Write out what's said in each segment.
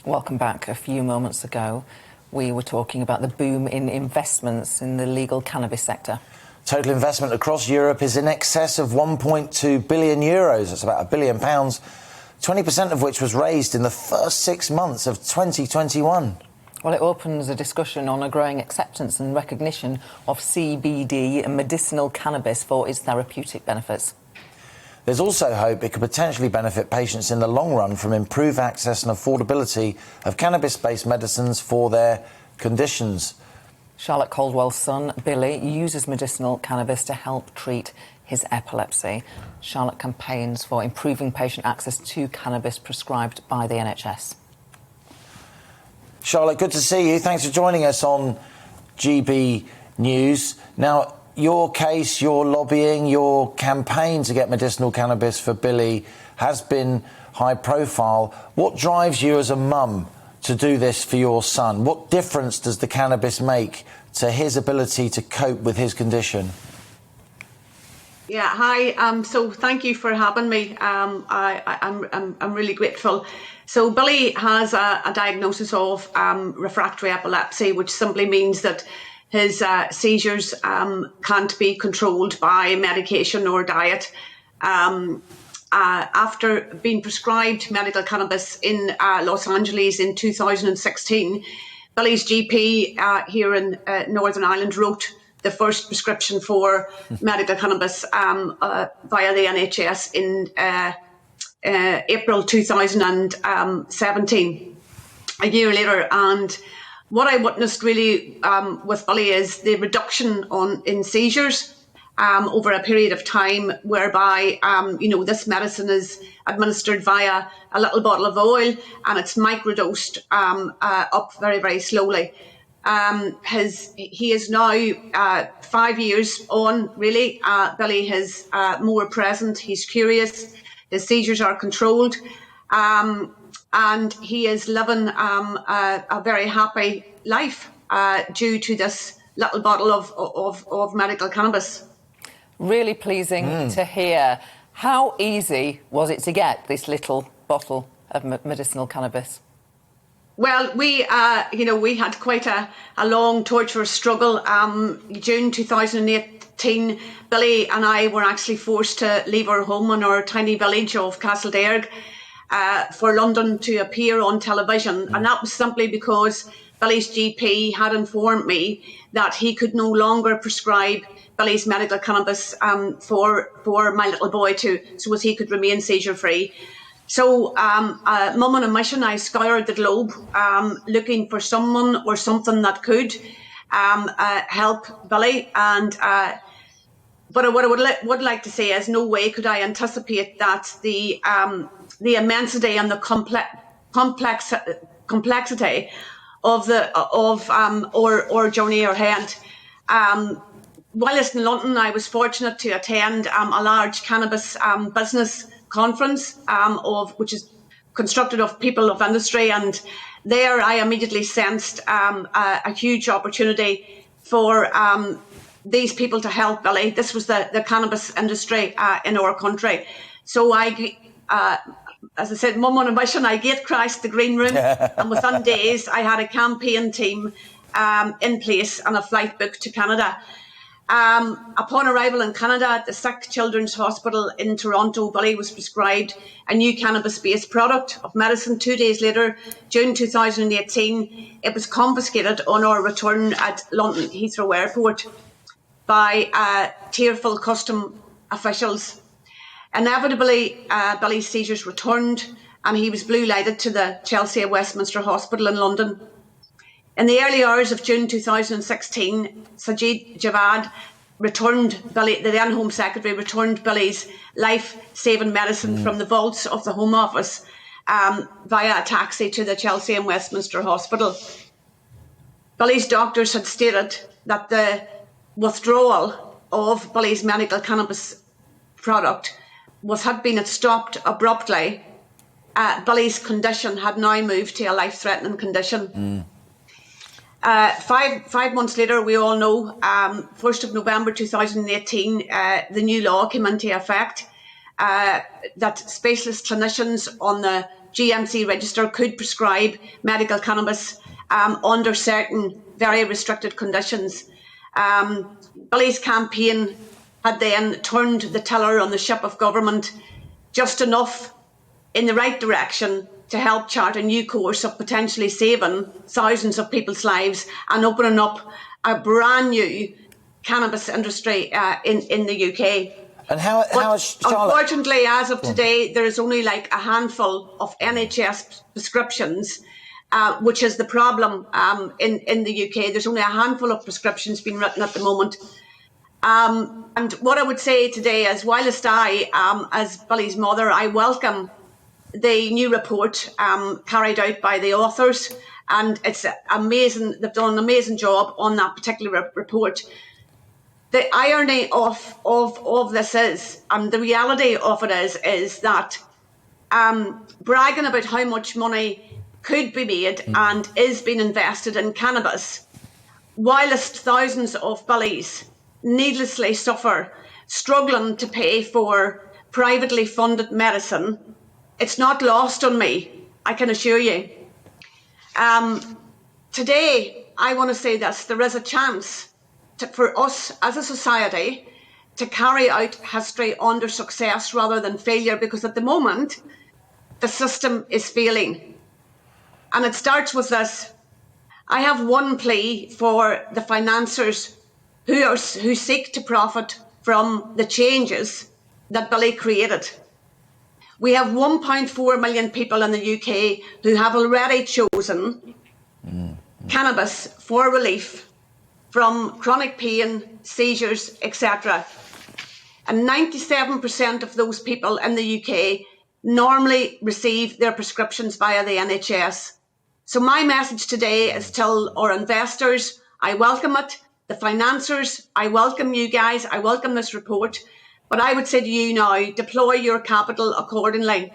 Welcome back. A few moments ago, we were talking about the boom in investments in the legal cannabis sector. Total investment across Europe is in excess of €1.2 billion. That's about £1 billion, 20% of which was raised in the first 6 months of 2021. Well, it opens a discussion on a growing acceptance and recognition of CBD and medicinal cannabis for its therapeutic benefits. There's also hope it could potentially benefit patients in the long run from improved access and affordability of cannabis-based medicines for their conditions. Charlotte Caldwell's son, Billy, uses medicinal cannabis to help treat his epilepsy. Charlotte campaigns for improving patient access to cannabis prescribed by the NHS. Charlotte, good to see you. Thanks for joining us on GB News. Now, your case, your lobbying, your campaign to get medicinal cannabis for Billy has been high profile. What drives you as a mum to do this for your son? What difference does the cannabis make to his ability to cope with his condition? Yeah, hi. So thank you for having me. I'm really grateful. So Billy has a diagnosis of refractory epilepsy, which simply means that his seizures can't be controlled by medication or diet. After being prescribed medical cannabis in Los Angeles in 2016, Billy's GP here in Northern Ireland wrote the first prescription for medical cannabis via the NHS in April 2017, a year later. And what I witnessed really with Billy is the reduction in seizures over a period of time, whereby this medicine is administered via a little bottle of oil and it's microdosed up very, very slowly. He is now 5 years on, really. Billy is more present, he's curious, his seizures are controlled, and he is living a very happy life due to this little bottle of medical cannabis. Really pleasing to hear. How easy was it to get this little bottle of medicinal cannabis? Well, we had quite a long, torturous struggle. June 2018, Billy and I were actually forced to leave our home in our tiny village of Castledairg for London to appear on television. And that was simply because Billy's GP had informed me that he could no longer prescribe Billy's medical cannabis for my little boy so as he could remain seizure-free. So, mum on a mission, I scoured the globe looking for someone or something that could help Billy. And but what I would like to say is, no way could I anticipate that the immensity and the complexity of our journey ahead. Whilst in London, I was fortunate to attend a large cannabis business conference which is constructed of people of industry, and there I immediately sensed a huge opportunity for these people to help Billy. This was the cannabis industry in our country. So I, as I said, mum on a mission, I gate crashed the green room, and within days I had a campaign team in place and a flight booked to Canada. Upon arrival in Canada at the Sick Children's Hospital in Toronto, Billy was prescribed a new cannabis-based product of medicine. 2 days later, June 2018, it was confiscated on our return at London Heathrow Airport by tearful custom officials. Inevitably, Billy's seizures returned and he was blue lighted to the Chelsea Westminster Hospital in London. In the early hours of June 2016, Sajid Javad returned Billy, the then Home Secretary, returned Billy's life-saving medicine from the vaults of the Home Office via a taxi to the Chelsea and Westminster Hospital. Billy's doctors had stated that the withdrawal of Billy's medical cannabis product had been stopped abruptly. Billy's condition had now moved to a life-threatening condition. 5 months later, we all know, 1st of November 2018, the new law came into effect. that specialist clinicians on the GMC register could prescribe medical cannabis under certain very restricted conditions. Billy's campaign had then turned the tiller on the ship of government just enough in the right direction to help chart a new course of potentially saving thousands of people's lives and opening up a brand new cannabis industry in the UK. And how is Charlotte? Unfortunately, as of today, there is only like a handful of NHS prescriptions, which is the problem in the UK. There's only a handful of prescriptions being written at the moment. And what I would say today is, whilst I, as Billy's mother, I welcome the new report carried out by the authors, and it's amazing. They've done an amazing job on that particular report. The irony of this is, and the reality of it is that bragging about how much money could be made and is being invested in cannabis, whilst thousands of Billies needlessly suffer, struggling to pay for privately funded medicine, it's not lost on me, I can assure you. Today, I want to say this: there is a chance for us as a society to carry out history under success rather than failure, because at the moment the system is failing. And it starts with this. I have one plea for the financiers who seek to profit from the changes that Billy created. We have 1.4 million people in the UK who have already chosen cannabis for relief from chronic pain, seizures, etc. And 97% of those people in the UK normally receive their prescriptions via the NHS. So my message today is to our investors: I welcome it. The financiers, I welcome you guys. I welcome this report. But I would say to you now, deploy your capital accordingly.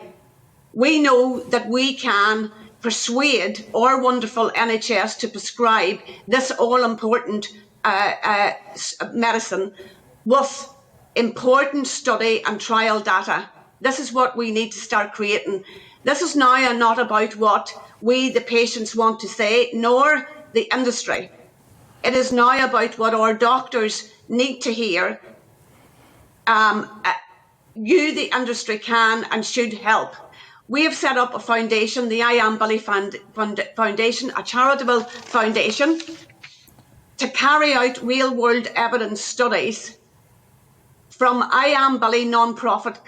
We know that we can persuade our wonderful NHS to prescribe this all-important medicine with important study and trial data. This is what we need to start creating. This is now not about what we, the patients, want to say, nor the industry. It is now about what our doctors need to hear. You, the industry, can and should help. We have set up a foundation, the I Am Billy Foundation, a charitable foundation, to carry out real-world evidence studies from I Am Billy non-profit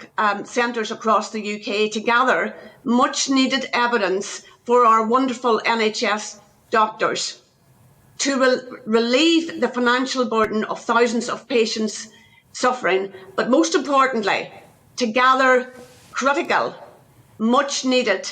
centres across the UK to gather much-needed evidence for our wonderful NHS doctors to relieve the financial burden of thousands of patients suffering, but most importantly, to gather critical, much-needed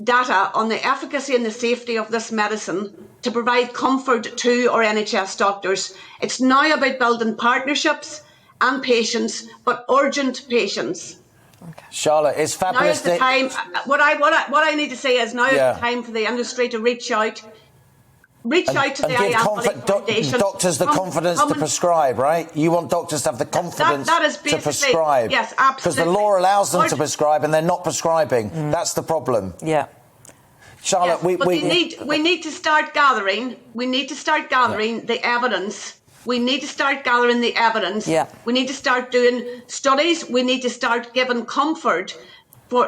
data on the efficacy and the safety of this medicine to provide comfort to our NHS doctors. It's now about building partnerships and patience, but urgent patience. Okay. Charlotte, it's fabulous. Now is the time. What I need to say is now is the time for the industry to reach out to the I Am Billy Foundation. Doctors the confidence to prescribe, right? You want doctors to have the confidence to prescribe. Yes, absolutely. Because the law allows them to prescribe and they're not prescribing. That's the problem. Yeah. Charlotte, yes, we need to start gathering. We need to start gathering the evidence. We need to start gathering the evidence. Yeah. We need to start doing studies. We need to start giving comfort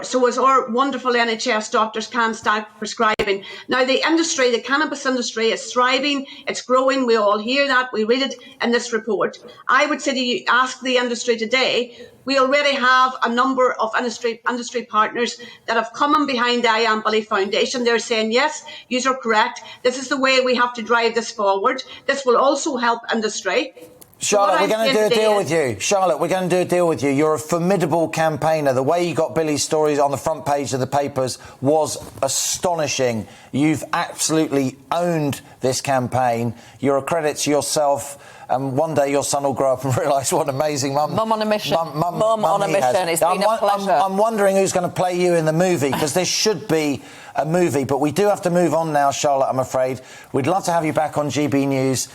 so as our wonderful NHS doctors can start prescribing. Now, the industry, the cannabis industry, is thriving. It's growing. We all hear that. We read it in this report. I would say to you, ask the industry today. We already have a number of industry partners that have come in behind the I Am Billy Foundation. They're saying, yes, you are correct. This is the way we have to drive this forward. This will also help industry. Charlotte, we're going to do a deal with you. Charlotte, we're going to do a deal with you. You're a formidable campaigner. The way you got Billy's stories on the front page of the papers was astonishing. You've absolutely owned this campaign. You're a credit to yourself. And one day your son will grow up and realise what an amazing mum. Mum on a mission. Mum on a mission. It's been a pleasure. I'm wondering who's going to play you in the movie, because there should be a movie. But we do have to move on now, Charlotte, I'm afraid. We'd love to have you back on GB News.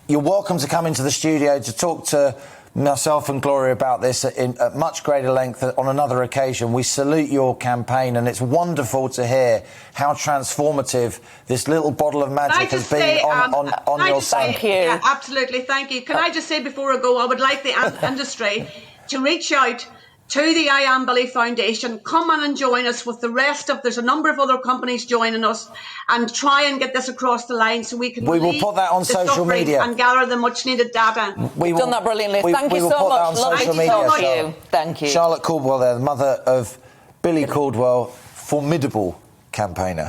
You're welcome to come into the studio to talk to myself and Gloria about this at much greater length on another occasion. We salute your campaign, and it's wonderful to hear how transformative this little bottle of magic has been on your son. Thank you. Yeah, absolutely, thank you. Can I just say before I go, I would like the industry to reach out to the I Am Billy Foundation. Come on and join us with the rest of, there's a number of other companies joining us, and try and get this across the line so we can will put that on social media and gather the much needed data. You've done that brilliantly. Thank you so much. Lovely to talk to you. Thank you. Charlotte Caldwell there, the mother of Billy Caldwell, formidable campaigner.